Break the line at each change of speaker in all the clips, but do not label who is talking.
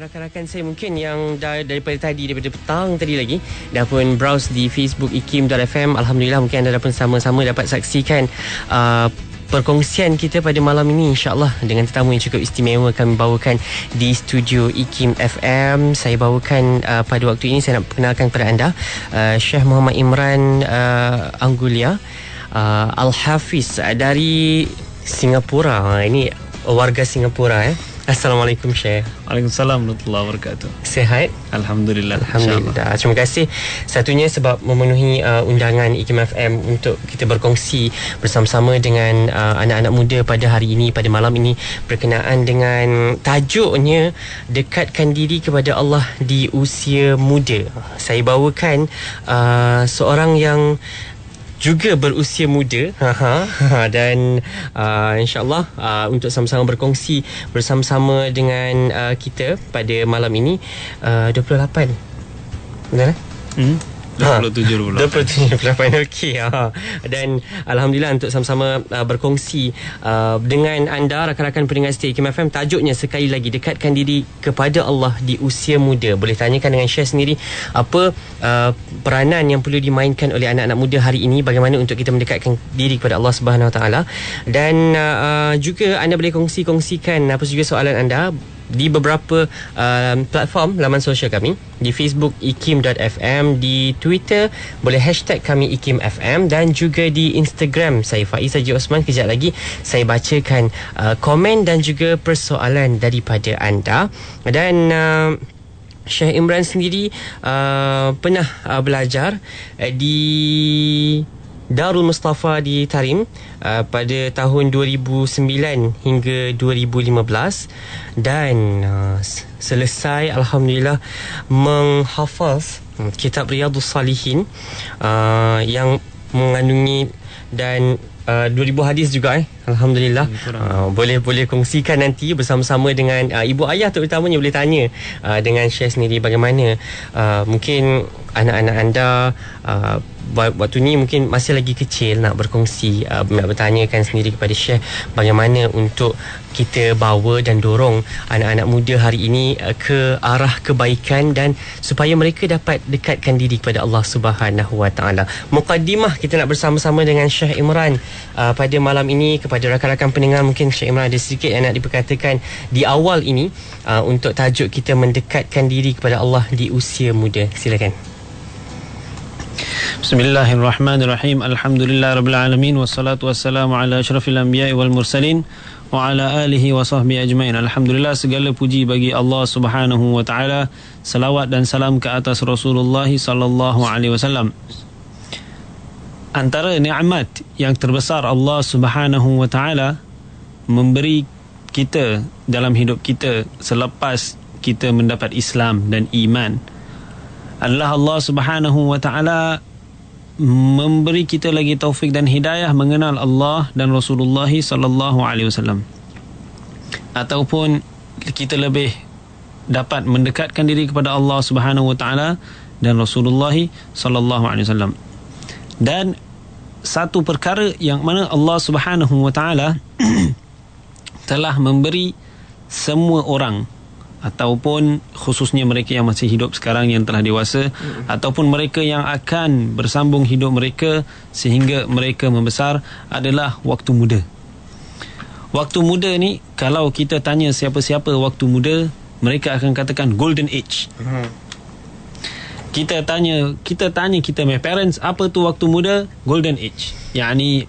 rakan-rakan saya mungkin yang daripada petang tadi lagi dah pun browse di Facebook ikim.fm. Alhamdulillah mungkin anda dah pun sama-sama dapat saksikan perkongsian kita pada malam ini, insyaAllah dengan tetamu yang cukup istimewa kami bawakan di studio IKIM FM. Saya bawakan pada waktu ini, saya nak perkenalkan kepada anda Syekh Muhammad Imran Anggulia Al-Hafiz dari Singapura. Ini warga Singapura. Assalamualaikum Syekh.
Waalaikumsalam warahmatullahi wabarakatuh.
Sihat?
Alhamdulillah.
Alhamdulillah. Terima kasih satunya sebab memenuhi undangan IKIM FM untuk kita berkongsi bersama-sama dengan anak-anak muda pada hari ini, pada malam ini, berkenaan dengan tajuknya dekatkan diri kepada Allah di usia muda. Saya bawakan seorang yang juga berusia muda dan insyaAllah untuk sama-sama berkongsi bersama-sama dengan kita pada malam ini 28. Benar? 27 okey. Dan alhamdulillah untuk sama-sama berkongsi dengan anda rakan-rakan pendengar setia IKIM FM. Tajuknya sekali lagi, dekatkan diri kepada Allah di usia muda. Boleh tanyakan dengan Syekh sendiri apa peranan yang perlu dimainkan oleh anak-anak muda hari ini, bagaimana untuk kita mendekatkan diri kepada Allah Subhanahu Wa Taala. Dan juga anda boleh kongsikan apa saja soalan anda di beberapa platform laman sosial kami, di Facebook ikim.fm, di Twitter boleh hashtag kami IKIM FM, dan juga di Instagram saya Faiz Haji Osman. Kejap lagi saya bacakan komen dan juga persoalan daripada anda. Dan Syekh Imran sendiri pernah belajar di Darul Mustafa di Tarim pada tahun 2009 hingga 2015, dan selesai alhamdulillah menghafaz kitab Riyadhus Salihin yang mengandungi dan 2000 hadis juga alhamdulillah. Boleh kongsikan nanti bersama-sama dengan ibu ayah terutamanya. Boleh tanya dengan Syekh sendiri bagaimana mungkin anak-anak anda waktu ni mungkin masih lagi kecil, nak berkongsi, nak bertanyakan sendiri kepada Syekh bagaimana untuk kita bawa dan dorong anak-anak muda hari ini ke arah kebaikan, dan supaya mereka dapat dekatkan diri kepada Allah Subhanahu Wa Taala. Muqaddimah kita nak bersama-sama dengan Syekh Imran pada malam ini. Kepada rakan-rakan pendengar, mungkin Syekh Imran ada sedikit yang nak diperkatakan di awal ini untuk tajuk kita mendekatkan diri kepada Allah di usia muda. Silakan.
Bismillahirrahmanirrahim. Alhamdulillahirabbil alamin, wassalatu wassalamu ala asyrafil anbiya'i wal mursalin wa ala alihi wa sahbihi ajmain. Alhamdulillah, segala puji bagi Allah Subhanahu wa taala. Salawat dan salam ke atas Rasulullah sallallahu alaihi wasallam. Antara nikmat yang terbesar Allah Subhanahu wa taala memberi kita dalam hidup kita selepas kita mendapat Islam dan iman adalah Allah Subhanahu wa taala memberi kita lagi taufik dan hidayah mengenal Allah dan Rasulullah sallallahu alaihi wasallam, ataupun kita lebih dapat mendekatkan diri kepada Allah Subhanahu wa taala dan Rasulullah sallallahu alaihi wasallam. Dan satu perkara yang mana Allah Subhanahu wa taala telah memberi semua orang, ataupun khususnya mereka yang masih hidup sekarang yang telah dewasa, ataupun mereka yang akan bersambung hidup mereka sehingga mereka membesar, adalah waktu muda. Waktu muda ni, kalau kita tanya siapa-siapa waktu muda, mereka akan katakan golden age. Kita tanya kita my parents, apa tu waktu muda? Golden age, yakni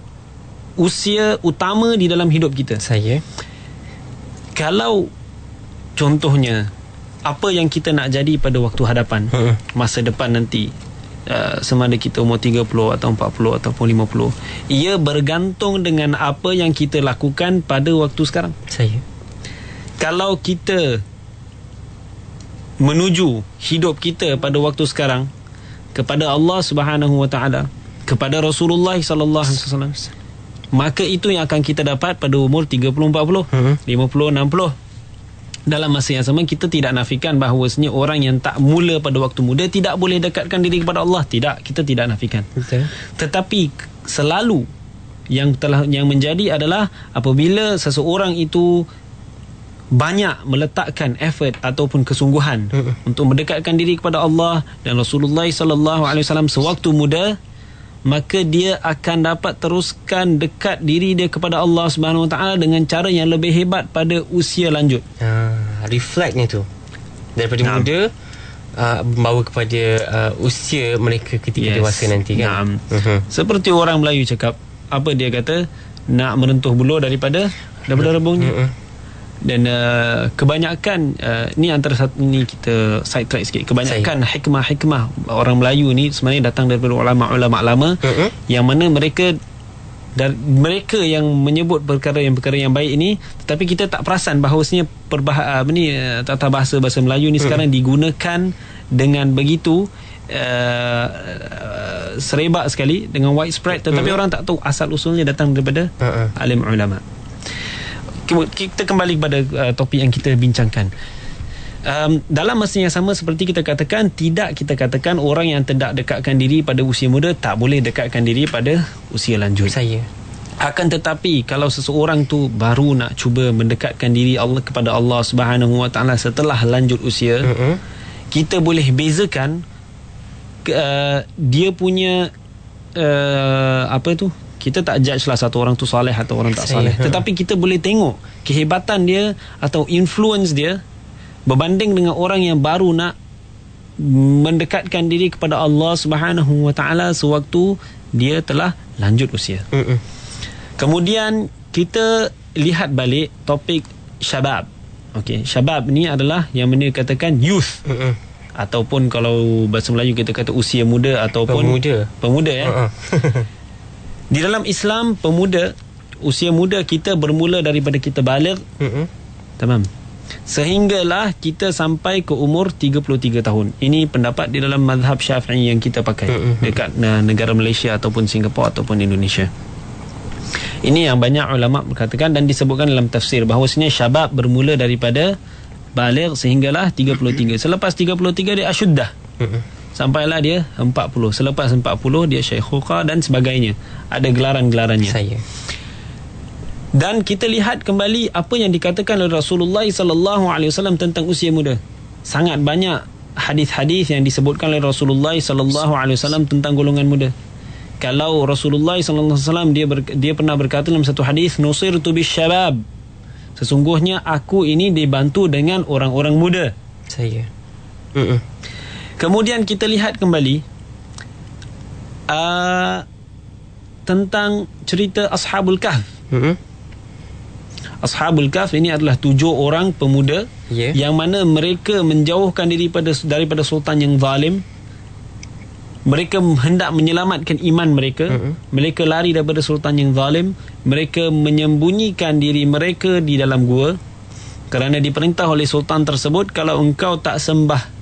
usia utama di dalam hidup kita. Kalau contohnya, apa yang kita nak jadi pada waktu hadapan, masa depan nanti, sama ada kita umur 30 atau 40 ataupun 50, ia bergantung dengan apa yang kita lakukan pada waktu sekarang. Kalau kita menuju hidup kita pada waktu sekarang kepada Allah Subhanahu wa taala, kepada Rasulullah sallallahu alaihi wasallam, maka itu yang akan kita dapat pada umur 30, 40, 50, 60. Dalam masa yang sama, kita tidak nafikan bahawasanya orang yang tak mula pada waktu muda tidak boleh dekatkan diri kepada Allah. Tidak, kita tidak nafikan. Betul. Tetapi selalu yang menjadi adalah apabila seseorang itu banyak meletakkan effort ataupun kesungguhan untuk mendekatkan diri kepada Allah dan Rasulullah sallallahu alaihi wasallam sewaktu muda, maka dia akan dapat teruskan dekat diri dia kepada Allah Subhanahu Wa Taala dengan cara yang lebih hebat pada usia lanjut.
Reflectnya tu daripada muda membawa kepada usia mereka ketika dewasa nanti kan.
Seperti orang Melayu cakap, apa dia kata, nak merentuh buluh daripada rebungnya. Dan kebanyakan ni antara satu ni kita side track sikit, kebanyakan hikmah orang Melayu ni sebenarnya datang daripada ulama-ulama lama, yang mana mereka yang menyebut perkara yang baik ini, tetapi kita tak perasan bahawasanya tata bahasa Melayu ni sekarang digunakan dengan begitu serebak sekali, dengan widespread, tetapi orang tak tahu asal usulnya datang daripada alim ulama. Kita kembali kepada topik yang kita bincangkan. Dalam masa yang sama, seperti kita katakan, tidak kita katakan orang yang tidak dekatkan diri pada usia muda tak boleh dekatkan diri pada usia lanjut. Akan tetapi kalau seseorang tu baru nak cuba mendekatkan diri Allah kepada Allah Subhanahu Wa Taala setelah lanjut usia, kita boleh bezakan dia punya kita tak judge lah satu orang tu soleh atau orang tak soleh, tetapi kita boleh tengok kehebatan dia atau influence dia berbanding dengan orang yang baru nak mendekatkan diri kepada Allah Subhanahu Wa Taala sewaktu dia telah lanjut usia. Kemudian kita lihat balik topik syabab. Okey, syabab ni adalah yang mana katakan youth. Ataupun kalau bahasa Melayu kita kata usia muda ataupun pemuda ya. Di dalam Islam, usia muda kita bermula daripada kita baligh. Tamam. Sehinggalah kita sampai ke umur 33 tahun. Ini pendapat di dalam mazhab Syafi'i yang kita pakai dekat negara Malaysia ataupun Singapura ataupun Indonesia. Ini yang banyak ulama berkatakan dan disebutkan dalam tafsir bahawasanya syabab bermula daripada baligh sehinggalah 33. Selepas 33 dia asyuddah. Sampailah dia 40. Selepas 40 dia syaikhuqa dan sebagainya. Ada gelaran-gelarannya. Dan kita lihat kembali apa yang dikatakan oleh Rasulullah sallallahu alaihi wasallam tentang usia muda. Sangat banyak hadis-hadis yang disebutkan oleh Rasulullah sallallahu alaihi wasallam tentang golongan muda. Kalau Rasulullah sallallahu alaihi wasallam dia pernah berkata dalam satu hadis, nusirtu bisyabab. Sesungguhnya aku ini dibantu dengan orang-orang muda. Kemudian kita lihat kembali tentang cerita Ashabul Kahf. Ashabul Kahf ini adalah 7 orang pemuda yang mana mereka menjauhkan diri daripada sultan yang zalim. Mereka hendak menyelamatkan iman mereka. Mereka lari daripada sultan yang zalim. Mereka menyembunyikan diri mereka di dalam gua kerana diperintah oleh sultan tersebut, kalau engkau tak sembah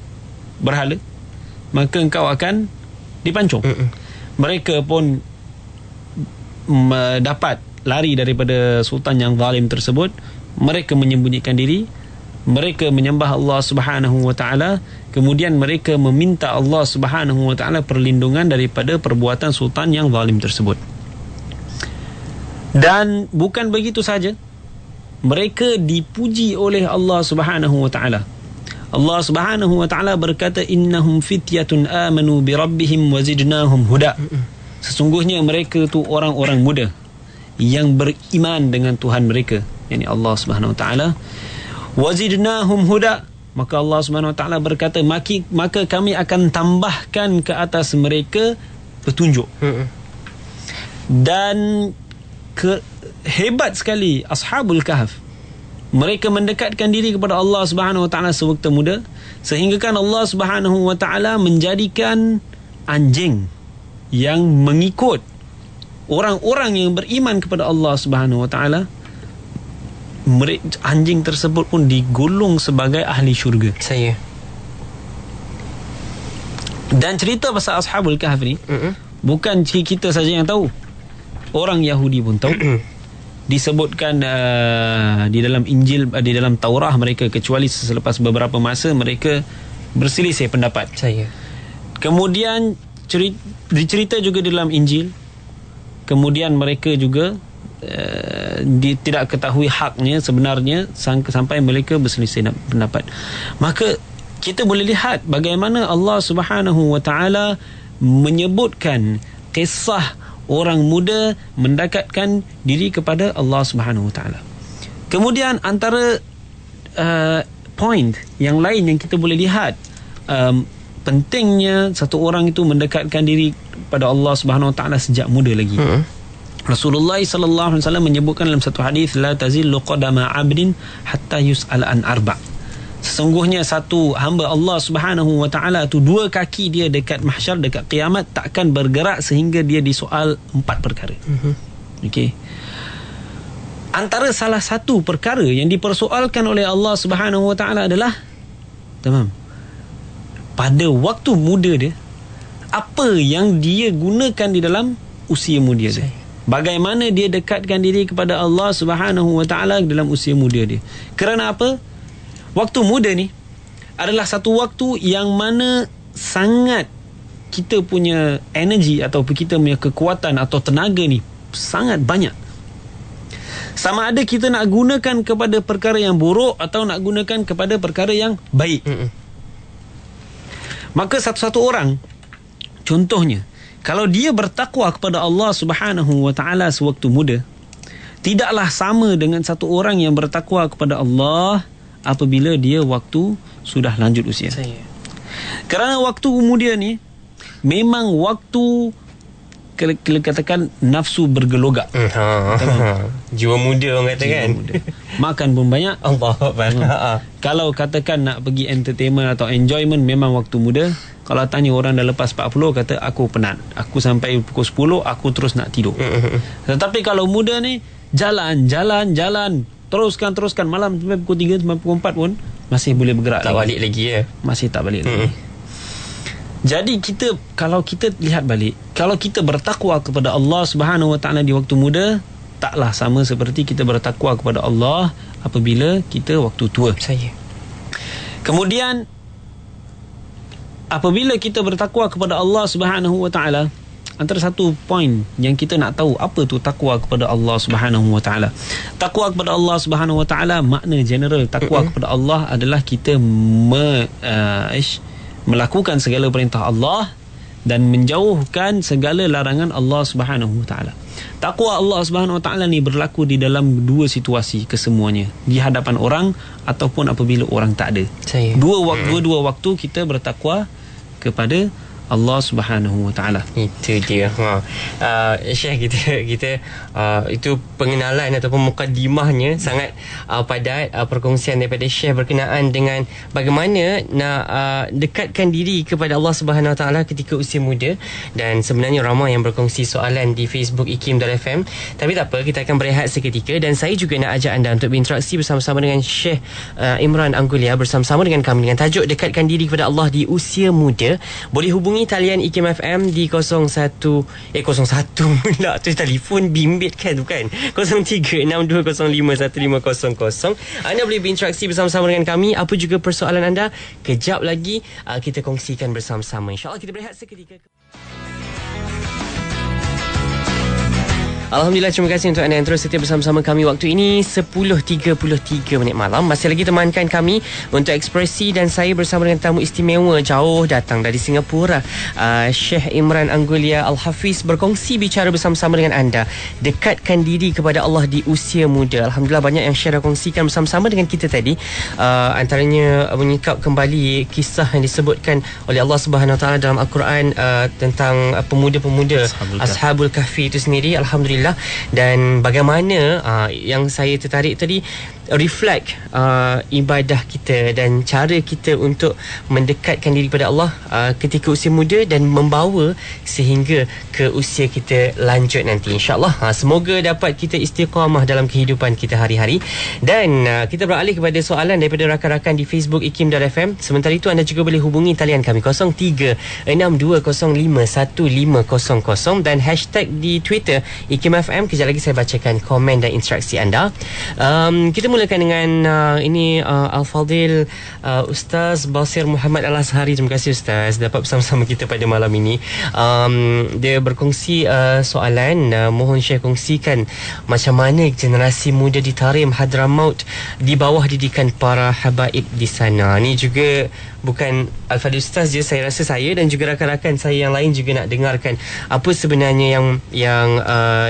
berhala maka engkau akan dipancung. Mereka pun dapat lari daripada sultan yang zalim tersebut. Mereka menyembunyikan diri, mereka menyembah Allah Subhanahu Wa Taala, kemudian mereka meminta Allah Subhanahu Wa Taala perlindungan daripada perbuatan sultan yang zalim tersebut. Dan bukan begitu saja, mereka dipuji oleh Allah Subhanahu Wa Taala. Allah Subhanahu Wa Taala berkata, innahum fityatun amanu bi rabbihim wa zidnahum huda. Sesungguhnya mereka tu orang-orang muda yang beriman dengan Tuhan mereka, yakni Allah Subhanahu Wa Taala. Wa zidnahum huda, maka Allah Subhanahu Wa Taala berkata, maka kami akan tambahkan ke atas mereka petunjuk. Dan hebat sekali Ashabul Kahf. Mereka mendekatkan diri kepada Allah Subhanahu Wa Taala sewaktu muda, sehingga kan Allah Subhanahu Wa Taala menjadikan anjing yang mengikut orang-orang yang beriman kepada Allah Subhanahu Wa Taala. Anjing tersebut pun digolong sebagai ahli syurga. Dan cerita pasal Ashabul Kahf ni bukan kita saja yang tahu, orang Yahudi pun tahu. Disebutkan di dalam Injil, di dalam Taurah mereka, kecuali selepas beberapa masa mereka berselisih pendapat. Kemudian dicerita juga di dalam Injil. Kemudian mereka juga tidak ketahui haknya sebenarnya sampai mereka berselisih pendapat. Maka kita boleh lihat bagaimana Allah Subhanahu wa taala menyebutkan kisah orang muda mendekatkan diri kepada Allah Subhanahu wa taala. Kemudian antara point yang lain yang kita boleh lihat pentingnya satu orang itu mendekatkan diri pada Allah Subhanahu wa taala sejak muda lagi. Rasulullah sallallahu alaihi wasallam menyebutkan dalam satu hadis, la tazillu qadama 'abdin hatta yus'al an arba'. Sesungguhnya satu hamba Allah Subhanahu wa taala itu dua kaki dia dekat mahsyar, dekat kiamat takkan bergerak sehingga dia disoal 4 perkara. Okey. Antara salah satu perkara yang dipersoalkan oleh Allah Subhanahu wa taala adalah pada waktu muda dia, apa yang dia gunakan di dalam usia muda dia. Bagaimana dia dekatkan diri kepada Allah Subhanahu wa taala dalam usia muda dia. Kerana apa? Waktu muda ni adalah satu waktu yang mana sangat kita punya energi atau kita punya kekuatan atau tenaga ni sangat banyak. Sama ada kita nak gunakan kepada perkara yang buruk atau nak gunakan kepada perkara yang baik. Maka satu-satu orang, contohnya, kalau dia bertakwa kepada Allah Subhanahu wa taala sewaktu muda, tidaklah sama dengan satu orang yang bertakwa kepada Allah apabila dia waktu sudah lanjut usia. Kerana waktu kemudian ni memang waktu katakan nafsu bergelogak.
Jiwa muda orang kata kan.
Makan pun banyak.
Allah.
Kalau katakan nak pergi entertainment atau enjoyment memang waktu muda. Kalau tanya orang dah lepas 40 kata aku penat. Aku sampai pukul 10 aku terus nak tidur. Tetapi kalau muda ni jalan. Teruskan malam sampai pukul 3 sampai pukul 4 pun masih boleh bergerak.
Tak balik lagi ya.
Masih tak balik lagi. Jadi kalau kita lihat balik, kalau kita bertakwa kepada Allah Subhanahu wa taala di waktu muda, taklah sama seperti kita bertakwa kepada Allah apabila kita waktu tua. Kemudian apabila kita bertakwa kepada Allah Subhanahu wa taala, antara satu poin yang kita nak tahu apa tu takwa kepada Allah Subhanahu wa taala. Takwa kepada Allah Subhanahu wa taala makna general takwa kepada Allah adalah kita melakukan segala perintah Allah dan menjauhkan segala larangan Allah Subhanahu wa taala. Takwa Allah Subhanahu wa taala ni berlaku di dalam dua situasi kesemuanya, di hadapan orang ataupun apabila orang tak ada. Dua waktu kita bertakwa kepada Allah Subhanahu wa taala.
Itu dia. Syekh kita itu pengenalan ataupun mukaddimahnya sangat padat, perkongsian daripada Syekh berkenaan dengan bagaimana nak dekatkan diri kepada Allah Subhanahu wa taala ketika usia muda. Dan sebenarnya ramai yang berkongsi soalan di Facebook ikim.fm. Tapi tak apa, kita akan berehat seketika dan saya juga nak ajak anda untuk berinteraksi bersama-sama dengan Syekh Imran Anggulia bersama-sama dengan kami dengan tajuk dekatkan diri kepada Allah di usia muda. Boleh hubungi talian IKIM FM di 01 pula tu telefon bimbit kan tu kan 0362051500. Anda boleh berinteraksi bersama-sama dengan kami. Apa juga persoalan anda, kejap lagi kita kongsikan bersama-sama. InsyaAllah kita berehat seketika. Alhamdulillah, terima kasih untuk anda yang terus setia bersama-sama kami. Waktu ini 10.33 malam. Masih lagi temankan kami untuk ekspresi dan saya bersama dengan tamu istimewa jauh datang dari Singapura, Syekh Imran Anggulia Al-Hafiz, berkongsi bicara bersama-sama dengan anda. Dekatkan diri kepada Allah di usia muda. Alhamdulillah, banyak yang Syekh dah kongsikan bersama-sama dengan kita tadi. Antaranya menyingkap kembali kisah yang disebutkan oleh Allah Subhanahu Wa Taala dalam Al-Quran tentang pemuda-pemuda Ashabul Kahfi itu sendiri. Alhamdulillah. Dan bagaimana yang saya tertarik tadi, reflect ibadah kita dan cara kita untuk mendekatkan diri kepada Allah ketika usia muda dan membawa sehingga ke usia kita lanjut nanti, insyaAllah. Semoga dapat kita istiqamah dalam kehidupan kita hari-hari. Dan kita beralih kepada soalan daripada rakan-rakan di Facebook ikim.fm. Sementara itu anda juga boleh hubungi talian kami 0362051500 dan hashtag di Twitter IKIM FM. Kejap lagi saya bacakan komen dan interaksi anda. Kita mula mulakan dengan ini Al-Fadil Ustaz Basir Muhammad Al-Azhari. Terima kasih Ustaz dapat bersama-sama kita pada malam ini. Dia berkongsi soalan, mohon Syekh kongsikan macam mana generasi muda di Tarim Hadramaut di bawah didikan para habaib di sana. Ni juga bukan Al-Fadil Ustaz je, saya rasa saya dan juga rakan-rakan saya yang lain juga nak dengarkan apa sebenarnya yang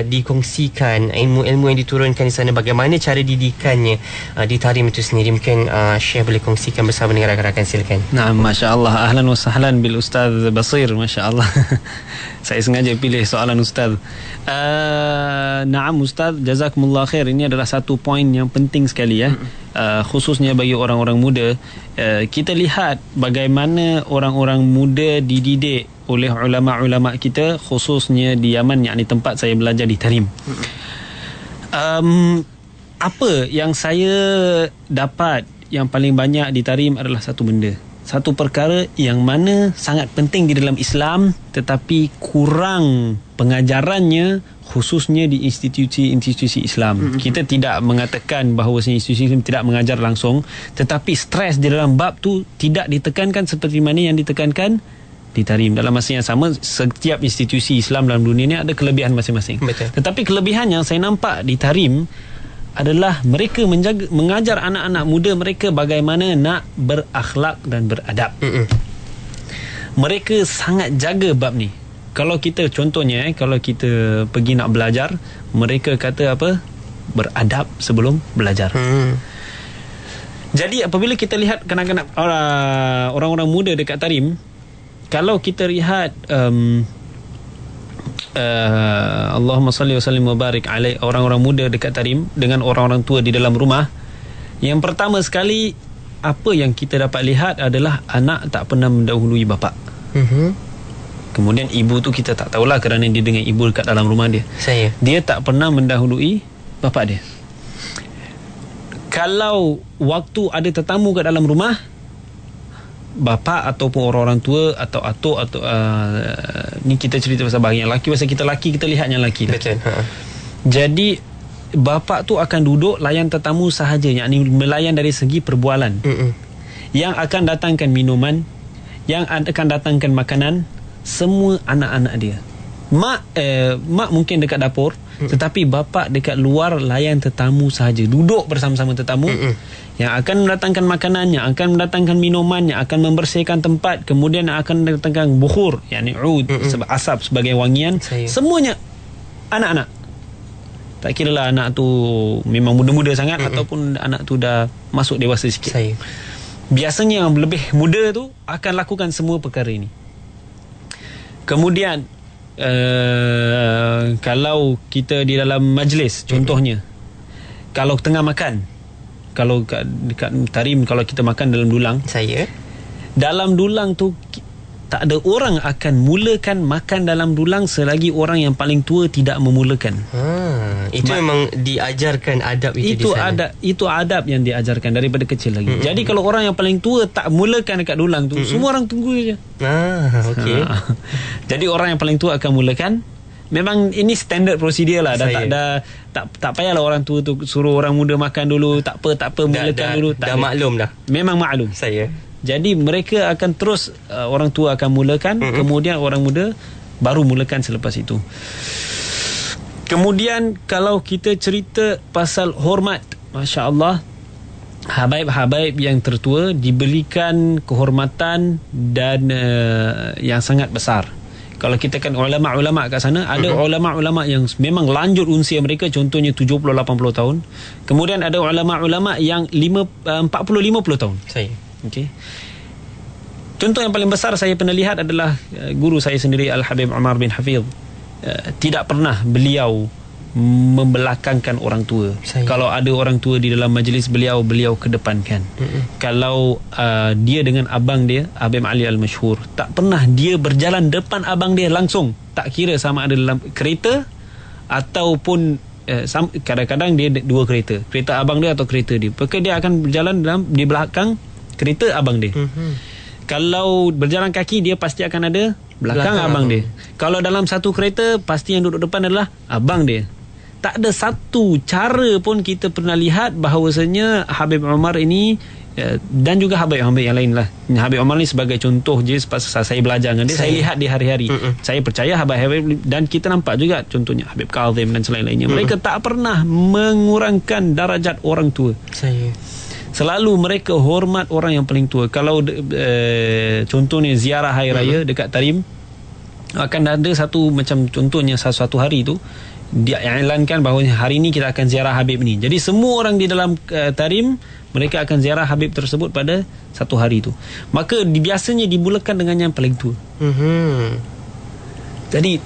dikongsikan, ilmu-ilmu yang diturunkan di sana, bagaimana cara didikannya di Tarim itu sendiri. Mungkin Syekh boleh kongsikan bersama dengan rakan-rakan, silakan.
Nah, masya-Allah, ahlan wa sahlan bil Ustaz Basir, masya-Allah. Saya sengaja pilih soalan Ustaz. Naam Ustaz, jazakumullah khair. Ini adalah satu poin yang penting sekali ya. Khususnya bagi orang-orang muda. Kita lihat bagaimana orang-orang muda dididik oleh ulama-ulama kita, khususnya di Yaman, yakni tempat saya belajar di Tarim. Apa yang saya dapat yang paling banyak di Tarim adalah satu benda, satu perkara yang mana sangat penting di dalam Islam tetapi kurang pengajarannya, khususnya di institusi-institusi Islam. Kita tidak mengatakan bahawa institusi Islam tidak mengajar langsung, tetapi stres di dalam bab tu tidak ditekankan seperti mana yang ditekankan di Tarim. Dalam masa yang sama, setiap institusi Islam dalam dunia ni ada kelebihan masing-masing. Betul. Tetapi kelebihan yang saya nampak di Tarim adalah mereka mengajar anak-anak muda mereka bagaimana nak berakhlak dan beradab. Mereka sangat jaga bab ni. Kalau kita contohnya kalau kita pergi nak belajar, mereka kata apa? Beradab sebelum belajar. Jadi apabila kita lihat kanak-kanak orang-orang muda dekat Tarim, kalau kita lihat Allahumma salli wa sallim wa barik alaih, orang-orang muda dekat Tarim dengan orang-orang tua di dalam rumah, yang pertama sekali apa yang kita dapat lihat adalah anak tak pernah mendahului bapa. Kemudian ibu tu kita tak tahulah kerana dia dengan ibu dekat dalam rumah dia. Dia tak pernah mendahului bapa dia. Kalau waktu ada tetamu kat dalam rumah, bapa ataupun orang-orang tua atau atuk atau ni kita cerita pasal bahagian lelaki, pasal kita lelaki kita lihat yang lelaki. Betul. Jadi bapa tu akan duduk layan tetamu sahaja, yakni melayan dari segi perbualan. Yang akan datangkan minuman, yang akan datangkan makanan, semua anak-anak dia. Mak mungkin dekat dapur, tetapi bapa dekat luar layan tetamu sahaja, duduk bersama-sama tetamu. Yang akan mendatangkan makanan, yang akan mendatangkan minuman, yang akan membersihkan tempat, kemudian yang akan mendatangkan bukhur, yakni ud, asap sebagai wangian. Semuanya anak-anak. Tak kira lah anak tu memang muda-muda sangat ataupun anak tu dah masuk dewasa sikit. Biasanya yang lebih muda tu akan lakukan semua perkara ini. Kemudian kalau kita di dalam majlis, contohnya kalau tengah makan, kalau dekat Tarim, kalau kita makan dalam dulang, dalam dulang tu tak ada orang akan mulakan makan dalam dulang selagi orang yang paling tua tidak memulakan. Itu memang diajarkan adab itu di sana. Itu adab yang diajarkan daripada kecil lagi. Jadi kalau orang yang paling tua tak mulakan dekat dulang tu, semua orang tunggu je. Jadi orang yang paling tua akan mulakan. Memang ini standard prosedur lah. Tak payahlah orang tua tu suruh orang muda makan dulu. Tak apa mulakan dulu. Dah maklum dah. Memang maklum. Jadi mereka akan terus orang tua akan mulakan, kemudian orang muda baru mulakan selepas itu. Kemudian kalau kita cerita pasal hormat, masya-Allah, habaib-habaib yang tertua diberikan kehormatan dan yang sangat besar. Kalau kita kan ulama-ulama kat sana, ada ulama-ulama yang memang lanjut usia mereka, contohnya 70-80 tahun. Kemudian ada ulama-ulama yang 40-50 tahun. Okey. Contoh yang paling besar saya pernah lihat adalah guru saya sendiri, Al-Habib Umar bin Hafidh. Tidak pernah beliau membelakangkan orang tua. Kalau ada orang tua di dalam majlis beliau kedepankan. Kalau dia dengan abang dia, Habib Ali Al-Masyhur, tak pernah dia berjalan depan abang dia langsung. Tak kira sama ada dalam kereta ataupun kadang-kadang dia dua kereta abang dia atau kereta dia. Maka dia akan berjalan di belakang kereta abang dia. Kalau berjalan kaki, dia pasti akan ada belakang abang dia. Kalau dalam satu kereta, pasti yang duduk depan adalah abang dia. tak ada satu cara pun kita pernah lihat bahawasanya Habib Umar ini dan juga Habib yang lain lah. Habib Umar ni sebagai contoh je, saya belajar dengan dia, saya lihat di hari-hari. Saya percaya Habib, dan kita nampak juga contohnya Habib Kazim dan selain-lainnya. Mereka tak pernah mengurangkan darajat orang tua. Selalu mereka hormat orang yang paling tua. Kalau contohnya ziarah hari raya dekat Tarim, akan ada satu macam contohnya satu hari tu dia iklankan bahawa hari ni kita akan ziarah Habib ni. Jadi semua orang di dalam Tarim mereka akan ziarah Habib tersebut pada satu hari tu. Maka biasanya dimulakan dengan yang paling tua. Jadi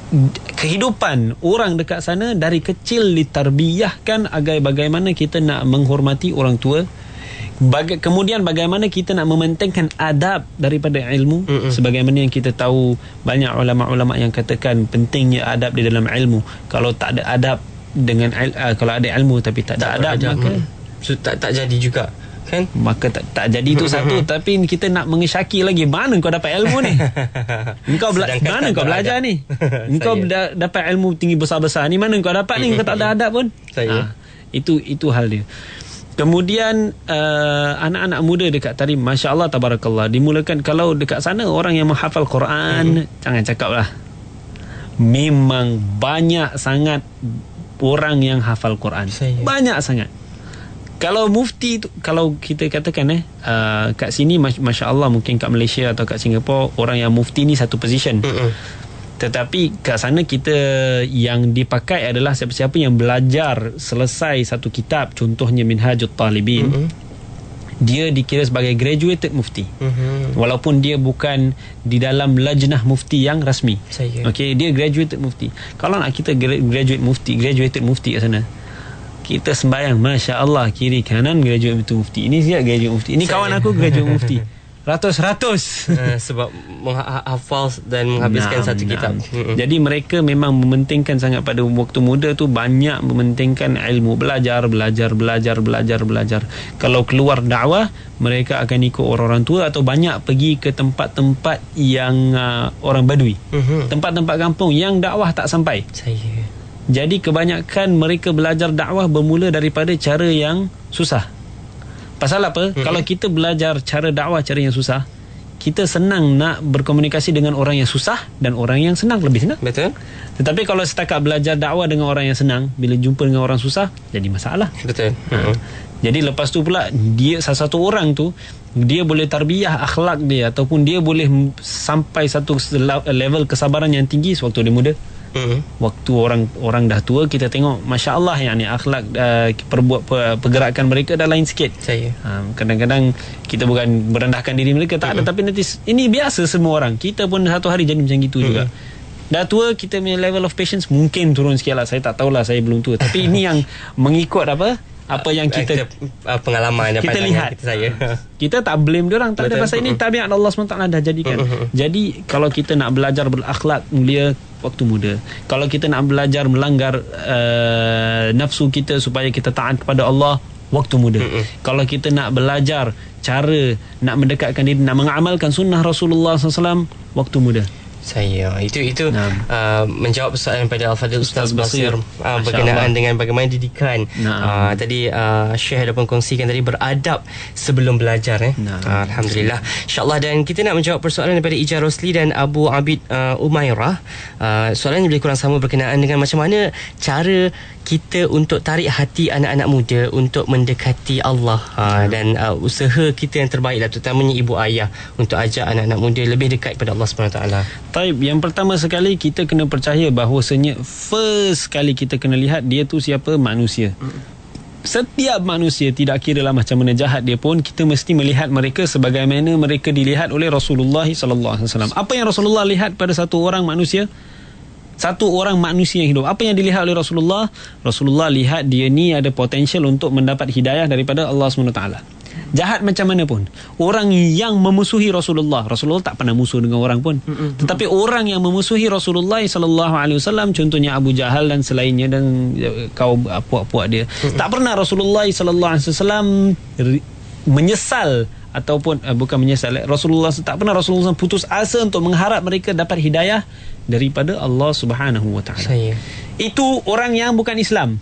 kehidupan orang dekat sana dari kecil ditarbiyahkan agar bagaimana kita nak menghormati orang tua. Kemudian bagaimana kita nak mementingkan adab daripada ilmu. Sebagaimana yang kita tahu, banyak ulama-ulama yang katakan pentingnya adab di dalam ilmu. Kalau tak ada adab dengan kalau ada ilmu tapi tak ada adab, maka
tak jadi juga kan,
maka tak jadi tu satu. Tapi kita nak mengesyaki lagi, mana kau dapat ilmu ni? Mana kau belajar ni? Engkau dapat ilmu tinggi besar-besar ni, mana kau dapat ni? Kau tak ada adab pun. Itu hal dia. Kemudian anak-anak muda dekat Tarim, Masya Allah, Tabarakallah, dimulakan. Kalau dekat sana orang yang menghafal Quran, jangan cakap lah, memang banyak sangat orang yang hafal Quran. Banyak sangat. Kalau mufti tu, kalau kita katakan kat sini Masya Allah, mungkin kat Malaysia atau kat Singapura, orang yang mufti ni satu position. Tetapi kat sana kita yang dipakai adalah siapa-siapa yang belajar selesai satu kitab, contohnya Minhajut Talibin, dia dikira sebagai graduated mufti. Walaupun dia bukan di dalam lajnah mufti yang rasmi. Okey, dia graduated mufti. Kalau nak kita graduated mufti kat sana, kita sembahyang Masya Allah kiri kanan graduate mufti. Ini siap graduate mufti. Ini kawan aku graduate mufti. Ratus-ratus
sebab menghafal dan menghabiskan satu kitab.
Jadi mereka memang mementingkan sangat pada waktu muda tu, banyak mementingkan ilmu, belajar. Kalau keluar dakwah, mereka akan ikut orang-orang tua atau banyak pergi ke tempat-tempat yang orang badui, tempat-tempat kampung yang dakwah tak sampai. Jadi kebanyakan mereka belajar dakwah bermula daripada cara yang susah. Pasal apa? Kalau kita belajar cara dakwah, cara yang susah, kita senang nak berkomunikasi dengan orang yang susah, dan orang yang senang lebih senang.
Betul.
Tetapi kalau setakat belajar dakwah dengan orang yang senang, bila jumpa dengan orang susah, jadi masalah.
Betul.
Jadi lepas tu pula, dia salah satu orang tu, dia boleh tarbiyah akhlak dia, ataupun dia boleh sampai satu level kesabaran yang tinggi sewaktu dia muda. Waktu orang dah tua, kita tengok Masya Allah, yang ni akhlak pergerakan mereka dah lain sikit. Kadang-kadang kita bukan merendahkan diri mereka, tak ada, tapi nanti ini biasa semua orang. Kita pun satu hari jadi macam gitu juga. Dah tua, kita punya level of patience mungkin turun sikit lah. Saya tak tahulah, saya belum tua. Tapi ini yang mengikut apa yang kita
pengalaman
kita lihat. Kita tak blame diorang, tak ada, pasal ini tabiat Allah SWT dah jadikan. Jadi kalau kita nak belajar berakhlak mulia waktu muda, kalau kita nak belajar melanggar nafsu kita supaya kita taat kepada Allah, waktu muda. Kalau kita nak belajar cara nak mendekatkan diri, nak mengamalkan sunnah Rasulullah SAW, waktu muda.
Itu menjawab persoalan pada Al-Fadhil Ustaz Basir berkenaan dengan bagaimana didikan. Tadi Syekh ada pun kongsikan tadi, beradab sebelum belajar. Alhamdulillah, InsyaAllah. Dan kita nak menjawab persoalan daripada Ija Rosli dan Abu Abid Umairah. Soalannya lebih kurang sama berkenaan dengan macam mana cara kita untuk tarik hati anak-anak muda untuk mendekati Allah, dan usaha kita yang terbaik lah, terutamanya ibu ayah, untuk ajak anak-anak muda lebih dekat kepada Allah SWT.
Taib, yang pertama sekali kita kena percaya bahawasanya first sekali kita kena lihat dia tu siapa, manusia. Setiap manusia, tidak kira lah macam mana jahat dia pun, kita mesti melihat mereka sebagaimana mereka dilihat oleh Rasulullah SAW. Apa yang Rasulullah lihat pada satu orang manusia? Satu orang manusia yang hidup, apa yang dilihat oleh Rasulullah? Rasulullah lihat dia ni ada potensial untuk mendapat hidayah daripada Allah SWT. Jahat macam mana pun, orang yang memusuhi Rasulullah tak pernah musuh dengan orang pun. Tetapi orang yang memusuhi Rasulullah SAW, contohnya Abu Jahal dan selainnya, dan kaum puak-puak dia, tak pernah Rasulullah SAW menyesal, ataupun bukan menyesal, Rasulullah tak pernah putus asa untuk mengharap mereka dapat hidayah daripada Allah Subhanahu Wa Taala. Itu orang yang bukan Islam.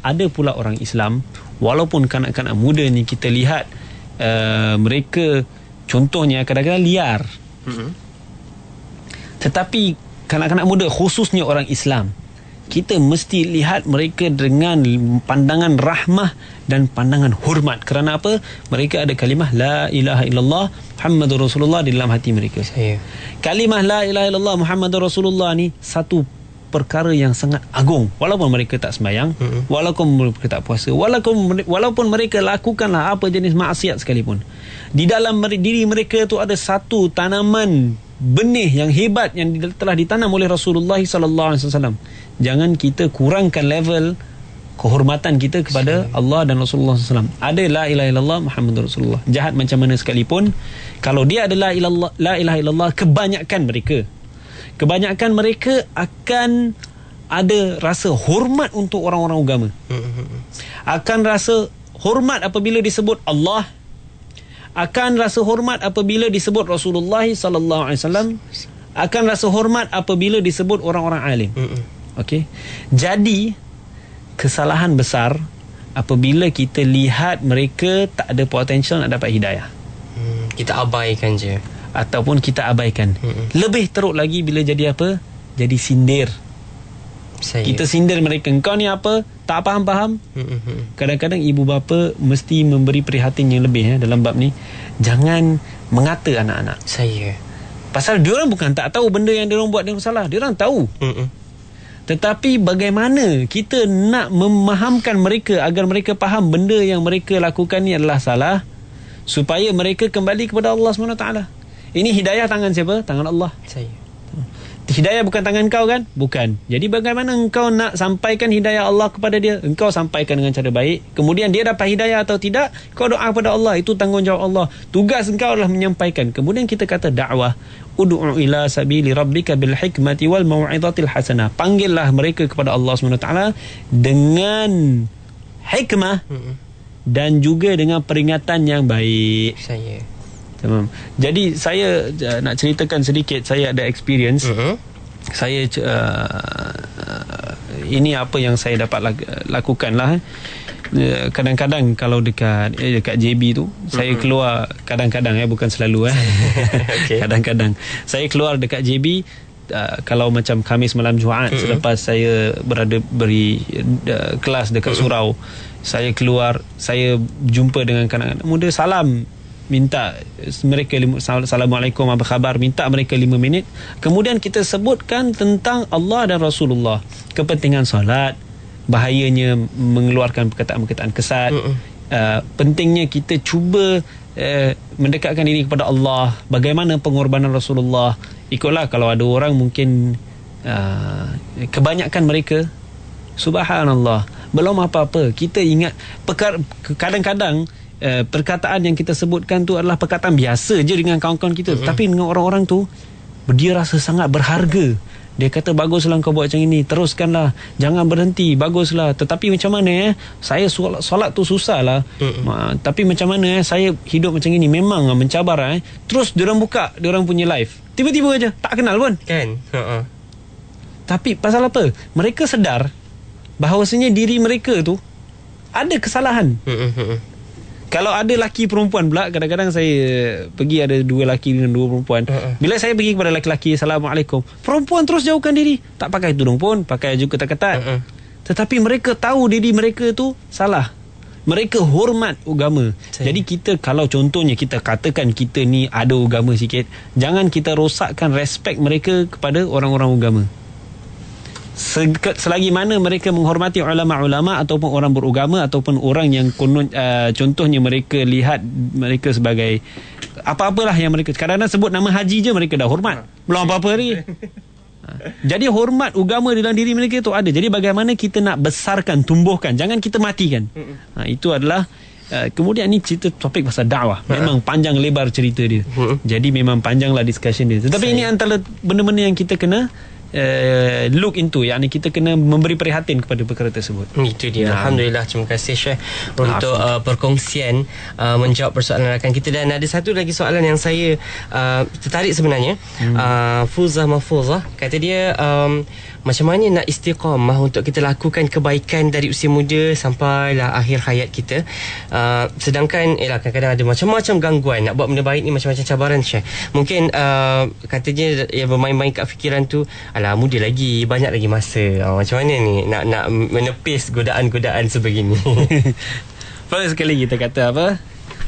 Ada pula orang Islam, walaupun kanak-kanak muda ni kita lihat mereka contohnya kadang-kadang liar, tetapi kanak-kanak muda khususnya orang Islam, kita mesti lihat mereka dengan pandangan rahmah dan pandangan hormat. Kerana apa? Mereka ada kalimah la ilaha illallah Muhammadur Rasulullah di dalam hati mereka. Kalimah la ilaha illallah Muhammadur Rasulullah ni satu perkara yang sangat agung. Walaupun mereka tak sembahyang, walaupun mereka tak puasa, walaupun mereka lakukanlah apa jenis maksiat sekalipun, di dalam diri mereka tu ada satu tanaman benih yang hebat yang telah ditanam oleh Rasulullah sallallahu alaihi wasallam. Jangan kita kurangkan level kehormatan kita kepada Allah dan Rasulullah SAW. Ada la ilaha illallah Muhammadur Rasulullah. Jahat macam mana sekalipun, kalau dia ada la ilaha illallah, kebanyakan mereka akan ada rasa hormat untuk orang-orang agama. Akan rasa hormat apabila disebut Allah, akan rasa hormat apabila disebut Rasulullah sallallahu alaihi wasallam, akan rasa hormat apabila disebut orang-orang alim. Okey. Jadi kesalahan besar apabila kita lihat mereka tak ada potensial nak dapat hidayah.
Kita abaikan je,
ataupun kita abaikan. Lebih teruk lagi bila jadi apa? Jadi sindir. Kita sindir mereka. Engkau ni apa? Tak faham-faham. Kadang-kadang ibu bapa mesti memberi prihatin yang lebih dalam bab ni. Jangan mengata anak-anak. Pasal diorang bukan tak tahu benda yang diorang buat diorang salah. Diorang tahu. Tetapi bagaimana kita nak memahamkan mereka agar mereka faham benda yang mereka lakukan ni adalah salah, supaya mereka kembali kepada Allah SWT. Ini hidayah tangan siapa? Tangan Allah. Hidayah bukan tangan kau kan? Bukan. Jadi bagaimana engkau nak sampaikan hidayah Allah kepada dia? Engkau sampaikan dengan cara baik. Kemudian dia dapat hidayah atau tidak, kau doa kepada Allah. Itu tanggungjawab Allah. Tugas engkau adalah menyampaikan. Kemudian kita kata dakwah. Ud'u ila sabili rabbika bil hikmati wal mau'izatil hasanah. Panggillah mereka kepada Allah SWT dengan hikmah dan juga dengan peringatan yang baik. Tamam. Jadi saya nak ceritakan sedikit. Saya ada experience. Saya ini apa yang saya dapat lakukan lah. Kadang-kadang kalau dekat JB tu, saya keluar kadang-kadang, bukan selalu kadang-kadang saya keluar dekat JB. Kalau macam Khamis malam Jumaat, selepas saya beri kelas dekat surau, saya keluar, saya jumpa dengan kanak-kanak muda, salam, minta mereka Assalamualaikum, apa khabar, minta mereka 5 minit. Kemudian kita sebutkan tentang Allah dan Rasulullah, kepentingan solat, bahayanya mengeluarkan perkataan-perkataan kesat, pentingnya kita cuba mendekatkan diri kepada Allah, bagaimana pengorbanan Rasulullah. Ikutlah, kalau ada orang mungkin kebanyakan mereka, subhanallah, belum apa-apa kita ingat kadang-kadang perkataan yang kita sebutkan tu adalah perkataan biasa je dengan kawan-kawan kita, tapi dengan orang-orang tu dia rasa sangat berharga. Dia kata, baguslah kau buat macam ini, teruskanlah, jangan berhenti, baguslah. Tetapi macam mana saya solat tu susah lah, tapi macam mana saya hidup macam ini memang mencabar. Terus diorang buka diorang punya live, tiba-tiba aja, tak kenal pun kan. Tapi pasal apa? Mereka sedar bahawasanya diri mereka tu ada kesalahan. Kalau ada laki perempuan pula, kadang-kadang saya pergi, ada 2 laki dengan 2 perempuan. Bila saya pergi kepada laki-laki, Assalamualaikum, perempuan terus jauhkan diri, tak pakai tudung pun, pakai baju ketat-ketat. Tetapi mereka tahu diri mereka tu salah. Mereka hormat agama. Jadi kita, kalau contohnya kita katakan kita ni ada agama sikit, jangan kita rosakkan respect mereka kepada orang-orang agama. Selagi mana mereka menghormati ulama-ulama ataupun orang beragama, ataupun orang yang contohnya mereka lihat mereka sebagai apa-apalah yang mereka kadang-kadang sebut nama haji je mereka dah hormat, belum apa-apa lagi. Jadi hormat agama dalam diri mereka itu ada. Jadi bagaimana kita nak besarkan, tumbuhkan, jangan kita matikan. Itu adalah kemudian ni cerita topik pasal dakwah. Memang panjang lebar cerita dia. Jadi memang panjanglah discussion dia. Tetapi ini antara benda-benda yang kita kena look into, yakni kita kena memberi perhatian kepada perkara tersebut.
Itu dia. Alhamdulillah, terima kasih Syekh untuk perkongsian menjawab persoalan rakan kita. Dan ada satu lagi soalan yang saya tertarik sebenarnya. Fuzah Mahfuzah kata dia, macam mana nak istiqamah untuk kita lakukan kebaikan dari usia muda sampailah akhir hayat kita. Sedangkan kadang-kadang ada macam-macam gangguan. Nak buat benda baik ni macam-macam cabaran, Syekh. Mungkin katanya bermain-main kat fikiran tu, alah muda lagi, banyak lagi masa. Macam mana ni nak menepis godaan-godaan sebegini?
First sekali kita kata apa?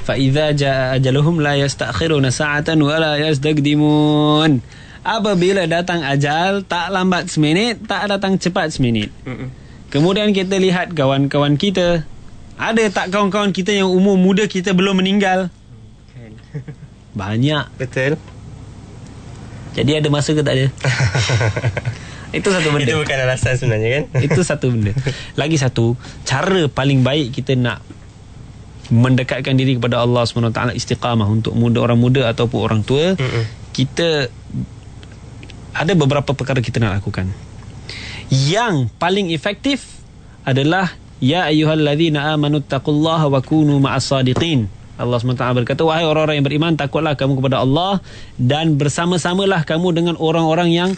فَإِذَا جَاءَ أَجَلُهُمْ لَا يَسْتَأْخِرُونَ سَاعَةً وَلَا يَسْتَقْدِمُونَ. Apabila datang ajal, tak lambat seminit, tak datang cepat seminit. Kemudian kita lihat kawan-kawan kita. Ada tak kawan-kawan kita yang umur muda kita belum meninggal? Banyak.
Betul.
Jadi ada masa ke tak ada? Itu satu benda.
Itu bukan alasan sebenarnya kan?
Itu satu benda. Lagi satu, cara paling baik kita nak mendekatkan diri kepada Allah SWT, istiqamah untuk orang muda ataupun orang tua, kita ada beberapa perkara kita nak lakukan. Yang paling efektif adalah ya ayyuhallazina amanu taqullaha wa kunu ma'as sadiqin. Allah SWT berkata, wahai orang-orang yang beriman, takutlah kamu kepada Allah dan bersama-samalah kamu dengan orang-orang yang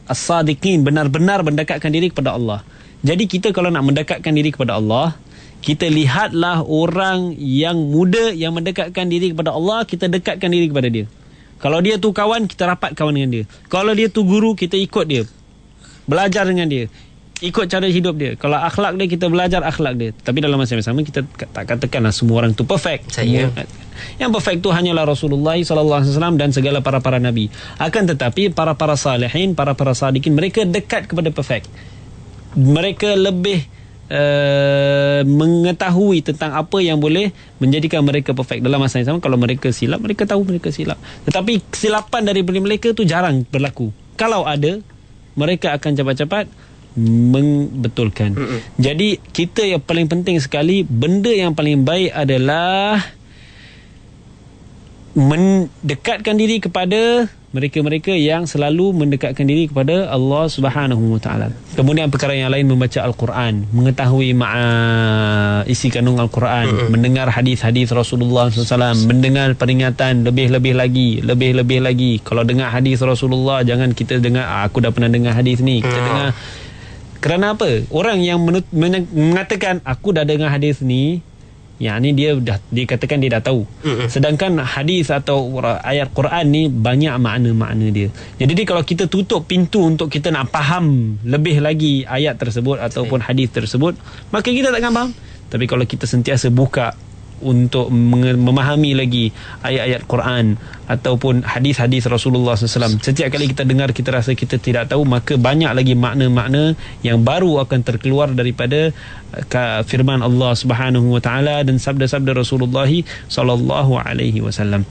as-sadiqin, benar-benar mendekatkan diri kepada Allah. Jadi kita kalau nak mendekatkan diri kepada Allah, kita lihatlah orang yang muda yang mendekatkan diri kepada Allah, kita dekatkan diri kepada dia. Kalau dia tu kawan, kita rapat kawan dengan dia. Kalau dia tu guru, kita ikut dia, belajar dengan dia, ikut cara hidup dia. Kalau akhlak dia, kita belajar akhlak dia. Tapi dalam masa yang sama, kita tak katakanlah semua orang tu perfect. Yang perfect tu hanyalah Rasulullah SAW dan segala para nabi. Akan tetapi para salihin, para sadiqin, mereka dekat kepada perfect. Mereka lebih mengetahui tentang apa yang boleh menjadikan mereka perfect. Dalam masa yang sama, kalau mereka silap, mereka tahu mereka silap. Tetapi kesilapan daripada mereka tu jarang berlaku. Kalau ada, mereka akan cepat-cepat membetulkan. Jadi kita yang paling penting sekali, benda yang paling baik adalah mendekatkan diri kepada mereka-mereka yang selalu mendekatkan diri kepada Allah Subhanahu Wa Taala. Kemudian perkara yang lain, membaca Al-Quran, mengetahui isi kandung Al-Quran, mendengar hadis-hadis Rasulullah SAW, mendengar peringatan lebih-lebih lagi. Kalau dengar hadis Rasulullah, jangan kita dengar aku dah pernah dengar hadis ni. Kita dengar kerana apa? Orang yang mengatakan aku dah dengar hadis ni, yang ni dia katakan dia dah tahu. Sedangkan hadis atau ayat Quran ni banyak makna-makna dia. Jadi kalau kita tutup pintu untuk kita nak faham lebih lagi ayat tersebut ataupun hadis tersebut, maka kita takkan faham. Tapi kalau kita sentiasa buka untuk memahami lagi ayat-ayat Quran ataupun hadis-hadis Rasulullah SAW, setiap kali kita dengar kita rasa kita tidak tahu, maka banyak lagi makna-makna yang baru akan terkeluar daripada firman Allah Subhanahu Wa Taala dan sabda-sabda Rasulullah sallallahu alaihi wasallam.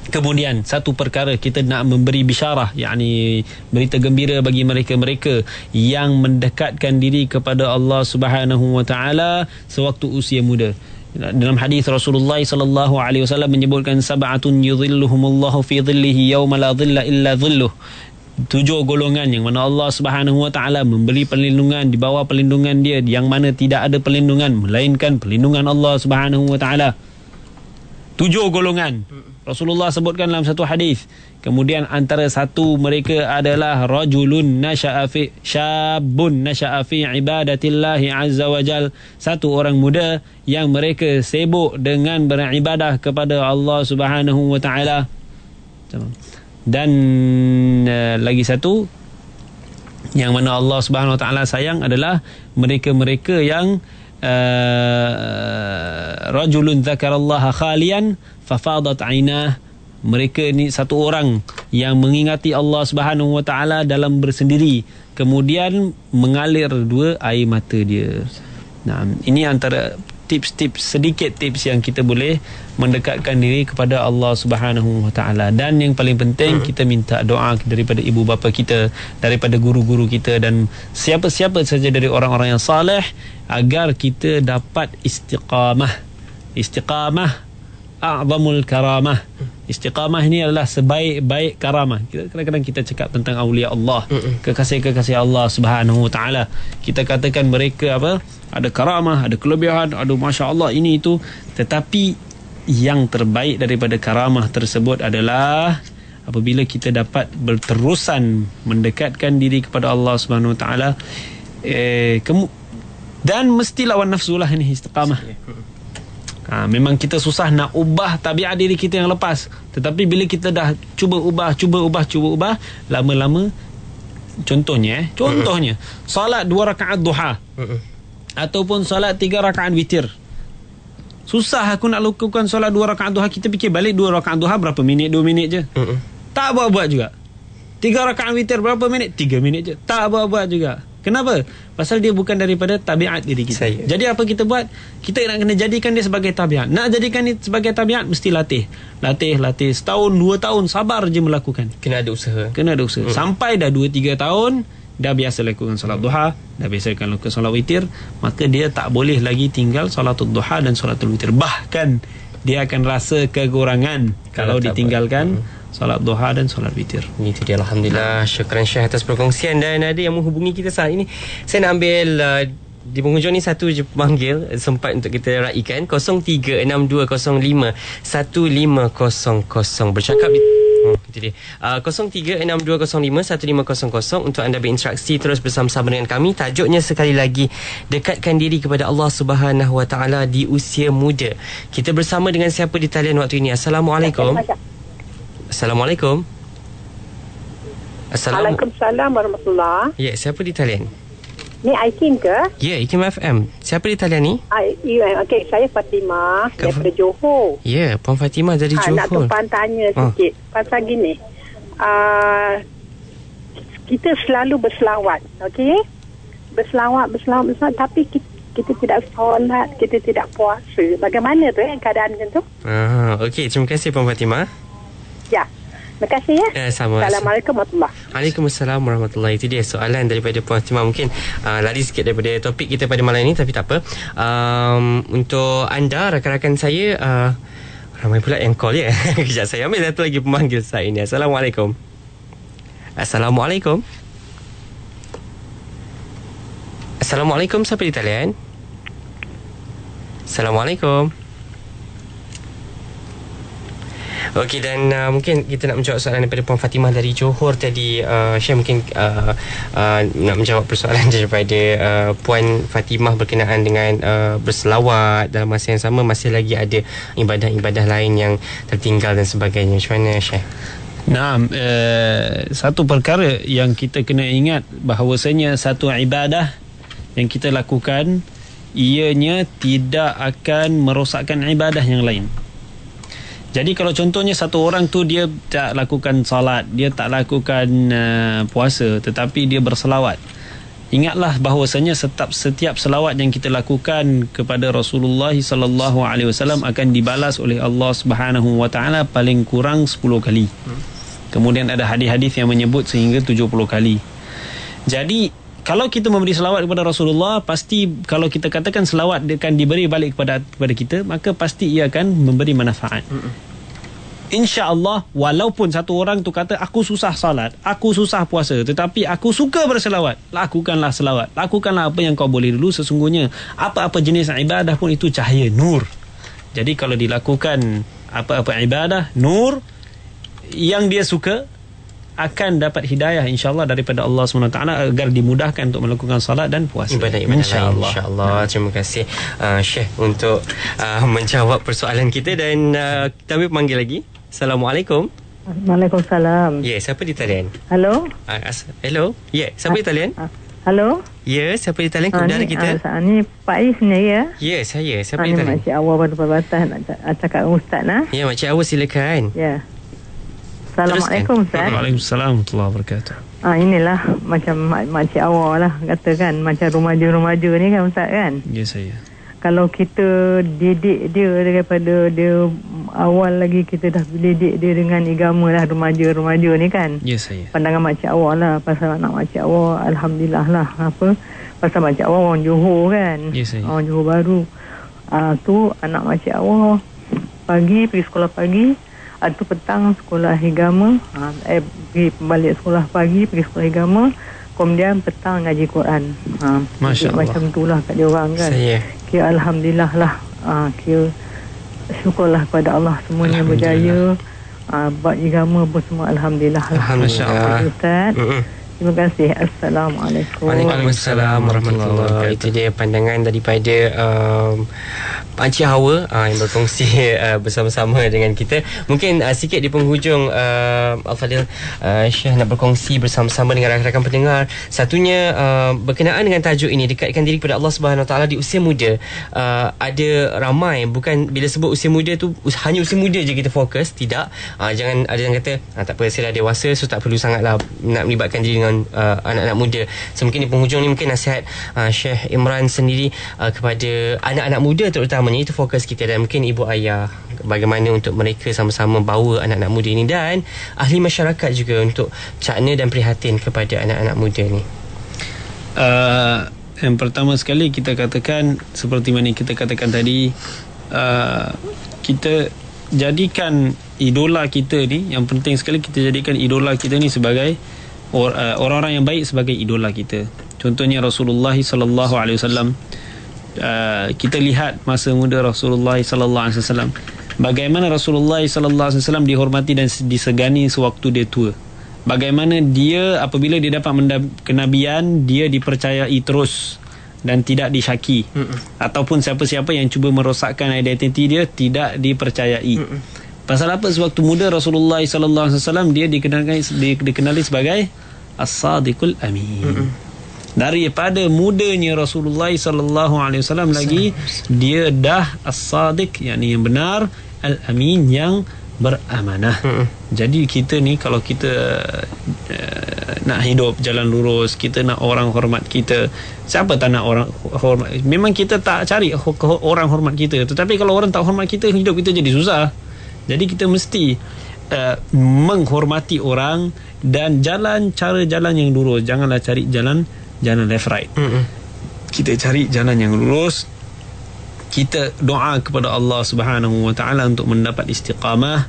Kemudian satu perkara, kita nak memberi bisyarah, yakni berita gembira bagi mereka-mereka yang mendekatkan diri kepada Allah Subhanahu Wa Taala sewaktu usia muda. Dalam hadis Rasulullah sallallahu alaihi wasallam menyebutkan sab'atun yudhilluhumullahu fi dhillihi yauma la dhilla illa dhilluh. 7 golongan yang mana Allah Subhanahu Wa Taala memberi perlindungan di bawah perlindungan dia, yang mana tidak ada perlindungan melainkan perlindungan Allah Subhanahu Wa Taala. 7 golongan Rasulullah sebutkan dalam satu hadis. Kemudian antara satu mereka adalah rajulun syabun nasha'a fi ibadatillahi azza wa jal, satu orang muda yang mereka sibuk dengan beribadah kepada Allah Subhanahu Wa Taala. Dan lagi satu yang mana Allah Subhanahu Wa Taala sayang adalah mereka-mereka yang rajulun dzakarallaha khalian fafadat ainah. Mereka ni satu orang yang mengingati Allah Subhanahu Wa Taala dalam bersendiri, kemudian mengalir 2 air mata dia. Nah, ini antara sedikit tips yang kita boleh mendekatkan diri kepada Allah Subhanahu Wa Taala. Dan yang paling penting, kita minta doa daripada ibu bapa kita, daripada guru-guru kita dan siapa-siapa saja dari orang-orang yang saleh, agar kita dapat istiqamah. Istiqamah a'zamul karamah. Istiqamah ini adalah sebaik-baik karamah. Kadang-kadang kita cakap tentang awliya Allah, kekasih-kekasih Allah Subhanahu Wa Taala. Kita katakan mereka ada karamah, ada kelebihan, ada masya-Allah ini itu. Tetapi yang terbaik daripada karamah tersebut adalah apabila kita dapat berterusan mendekatkan diri kepada Allah Subhanahu Wa Taala, dan mesti lawan nafsu lah ini istiqamah. Memang kita susah nak ubah tabiat diri kita yang lepas, tetapi bila kita dah cuba ubah, lama-lama, contohnya solat 2 rakaat duha ataupun solat 3 rakaat witir. Susah aku nak lakukan solat 2 rakaat duha. Kita fikir balik 2 rakaat duha berapa minit? 2 minit je. Tak buat-buat juga. 3 rakaat witir berapa minit? 3 minit je. Tak buat-buat juga. Kenapa? Pasal dia bukan daripada tabiat diri kita. Jadi apa kita buat? Kita nak kena jadikan dia sebagai tabiat. Nak jadikan dia sebagai tabiat, mesti latih. Setahun, 2 tahun, sabar je melakukan.
Kena ada usaha.
Sampai dah 2-3 tahun, dah biasa lakukan solat duha, dah biasa lakukan solat witir, maka dia tak boleh lagi tinggal solatul duha dan solatul witir. Bahkan dia akan rasa kekurangan kalau ditinggalkan solat duha dan solat witir.
Itu dia, alhamdulillah. Syukran Syekh atas perkongsian. Dan ada yang menghubungi kita saat ini. Saya nak ambil di penghujung ni satu je pemanggil sempat untuk kita raikan. 0362051500 bercakap di itu dia. 0362051500 untuk anda berinteraksi terus bersama-sama dengan kami. Tajuknya sekali lagi, dekatkan diri kepada Allah Subhanahu Wa Taala di usia muda. Kita bersama dengan siapa di talian waktu ini? Assalamualaikum. Assalamualaikum.
Waalaikumsalam warahmatullahi.
Ya, siapa di talian?
Ni Aikim ke?
Ya, Ikim FM. Siapa di talian ni?
Okey, saya Fatimah daripada Johor.
Ya, Puan Fatimah dari Johor.
Nak tumpang tanya sikit. Pasal gini, kita selalu berselawat, okey? Berselawat, tapi kita tidak solat, kita tidak puasa. Bagaimana tu keadaan macam tu?
Okey, terima kasih Puan Fatimah.
Ya. Terima kasih ya.
Sama.
Assalamualaikum warahmatullahi.
Waalaikumsalam warahmatullahi. Itu dia soalan daripada Puan Fatimah. Mungkin lari sikit daripada topik kita pada malam ini, tapi tak apa. Untuk anda, rakan-rakan saya, ramai pula yang call ya. Kejap, saya ambil satu lagi pemanggil saat ini. Assalamualaikum. Assalamualaikum. Assalamualaikum, siapa di talian? Assalamualaikum. Okey, dan mungkin kita nak menjawab soalan daripada Puan Fatimah dari Johor tadi. Syekh mungkin nak menjawab persoalan daripada Puan Fatimah berkenaan dengan berselawat dalam masa yang sama, masih lagi ada ibadah-ibadah lain yang tertinggal dan sebagainya. Macam mana Syekh?
Satu perkara yang kita kena ingat, bahawasanya satu ibadah yang kita lakukan, ianya tidak akan merosakkan ibadah yang lain. Jadi kalau contohnya satu orang tu dia tak lakukan salat, dia tak lakukan puasa, tetapi dia berselawat, ingatlah bahawasanya setiap selawat yang kita lakukan kepada Rasulullah sallallahu alaihi wasallam akan dibalas oleh Allah Subhanahu Wa Taala paling kurang 10 kali. Kemudian ada hadis-hadis yang menyebut sehingga 70 kali. Jadi kalau kita memberi selawat kepada Rasulullah, pasti kalau kita katakan selawat akan diberi balik kepada kita, maka pasti ia akan memberi manfaat. InsyaAllah, walaupun satu orang tu kata aku susah salat, aku susah puasa, tetapi aku suka berselawat, lakukanlah selawat, lakukanlah apa yang kau boleh dulu. Sesungguhnya apa-apa jenis ibadah pun itu cahaya, nur. Jadi kalau dilakukan apa-apa ibadah, nur yang dia suka, akan dapat hidayah insyaAllah daripada Allah SWT agar dimudahkan untuk melakukan salat dan puasa.
Ibadah-ibadah insyaAllah. InsyaAllah. Terima kasih Syekh untuk menjawab persoalan kita. Dan kita ambil pemanggil lagi. Assalamualaikum.
Waalaikumsalam.
Ya, siapa di talian?
Halo.
Hello. Ya, siapa di talian?
Halo.
Ya, siapa di talian? Keudara kita.
Ni Pak Is ni ya?
Ya, saya. Siapa di talian?
Makcik Awal pada perbatasan nak cakap dengan Ustaz lah.
Ya, Makcik Awal silakan.
Ya. Assalamualaikum Ustaz.
Waalaikumsalam warahmatullahi wabarakatuh.
Inilah macam makcik awal lah katakan, macam remaja-remaja ni kan Ustaz kan.
Ya, saya.
Kalau kita didik dia daripada dia awal lagi, kita dah didik dia dengan agama lah, remaja-remaja ni kan.
Ya, saya.
Pandangan makcik awal lah. Pasal anak makcik awal, alhamdulillah lah. Pasal makcik awal orang Johor kan.
Ya, saya.
Orang Johor baru. Tu anak makcik awal pagi pergi sekolah pagi, tu petang sekolah agama, pergi balik sekolah pagi, pergi sekolah agama, kemudian petang ngaji Quran.
Masya Allah.
Macam itulah kat dia orang kan. Kira alhamdulillah lah. Kira syukurlah kepada Allah, semuanya berjaya. Buat agama pun semua Alhamdulillah.
Alhamdulillah.
Ustaz. Terima kasih. Assalamualaikum.
Waalaikumsalam warahmatullahi wabarakatuh. Itu dia pandangan daripada Pakcik Hawa yang berkongsi bersama-sama dengan kita. Mungkin sikit di penghujung Al-Fadil, Syekh nak berkongsi bersama-sama dengan rakan-rakan pendengar. Satunya berkenaan dengan tajuk ini, dekatkan diri kepada Allah Subhanahu Wa Taala di usia muda. Ada ramai, bukan bila sebut usia muda tu hanya usia muda je kita fokus, tidak. Jangan ada yang kata tak apa, saya dah dewasa, so tak perlu sangatlah nak melibatkan diri dengan anak-anak muda. So mungkin di penghujung ni mungkin nasihat Syekh Imran sendiri kepada anak-anak muda terutamanya, itu fokus kita, dan mungkin ibu ayah bagaimana untuk mereka sama-sama bawa anak-anak muda ini, dan ahli masyarakat juga untuk cakna dan prihatin kepada anak-anak muda ni.
Yang pertama sekali kita katakan seperti mana kita katakan tadi, kita jadikan idola kita ni, yang penting sekali kita jadikan idola kita ni sebagai orang-orang yang baik sebagai idola kita. Contohnya Rasulullah sallallahu alaihi wasallam. Kita lihat masa muda Rasulullah sallallahu alaihi wasallam, bagaimana Rasulullah sallallahu alaihi wasallam dihormati dan disegani sewaktu dia tua. Bagaimana dia apabila dia dapat kenabian, dia dipercayai terus dan tidak disyaki. Ataupun siapa-siapa yang cuba merosakkan identiti dia tidak dipercayai. Pasal apa? Sewaktu muda Rasulullah sallallahu alaihi wasallam dia dikenali sebagai As-Sadiqul Amin. Daripada mudanya Rasulullah sallallahu alaihi wasallam lagi dia dah As-Sadiq, yakni yang benar, Al-Amin yang beramanah. Jadi kita ni kalau kita nak hidup jalan lurus, kita nak orang hormat kita. Siapa tak nak orang hormat? Memang kita tak cari orang hormat kita, tetapi kalau orang tak hormat kita, hidup kita jadi susah. Jadi kita mesti menghormati orang dan cara jalan yang lurus. Janganlah cari jalan left right. Kita cari jalan yang lurus. Kita doa kepada Allah Subhanahu Wa Taala untuk mendapat istiqamah,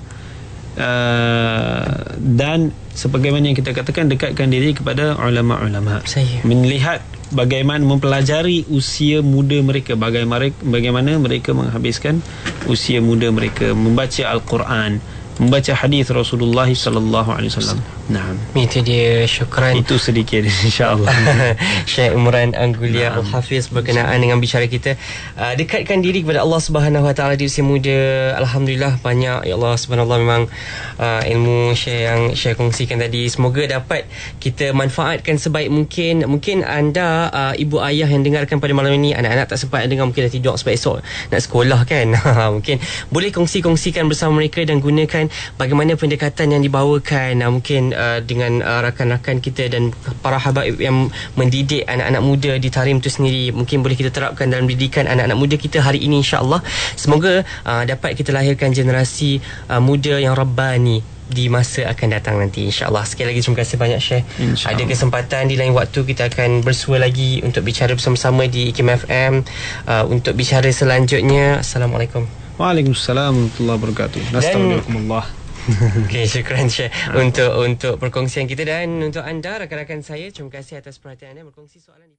dan sebagaimana yang kita katakan, dekatkan diri kepada ulama-ulama. Melihat bagaimana mempelajari usia muda mereka, bagaimana mereka menghabiskan usia muda mereka, membaca Al-Quran, membaca hadis Rasulullah sallallahu alaihi wasallam. Naam. Itu
dia, syukran.
Itu sedikit insya-Allah.
Syekh Imran Anggulia Al-Hafiz berkenaan dengan bicara kita dekatkan diri kepada Allah Subhanahu Wa Taala di usia muda. Alhamdulillah banyak, ya Allah subhanallah, memang ilmu Syekh yang Syekh kongsikan tadi semoga dapat kita manfaatkan sebaik mungkin. Mungkin anda ibu ayah yang dengarkan pada malam ini, anak-anak tak sempat dengar, mungkin dah tidur sebab esok nak sekolah kan. Mungkin boleh kongsikan bersama mereka dan gunakan bagaimana pendekatan yang dibawakan, mungkin dengan rakan-rakan kita dan para habaib yang mendidik anak-anak muda di Tarim itu sendiri, mungkin boleh kita terapkan dalam didikan anak-anak muda kita hari ini, insya-Allah. Semoga dapat kita lahirkan generasi muda yang rabbani di masa akan datang nanti, insya-Allah. Sekali lagi terima kasih banyak Syekh. Ada kesempatan di lain waktu kita akan bersua lagi untuk bicara bersama-sama di IKIM FM untuk bicara selanjutnya. Assalamualaikum.
Waalaikumsalam warahmatullahi wabarakatuh. Nasta'unukumullah.
Okey, syukran Syekh untuk perkongsian kita, dan untuk anda rakan-rakan saya, terima kasih atas perhatian anda berkongsi soalan di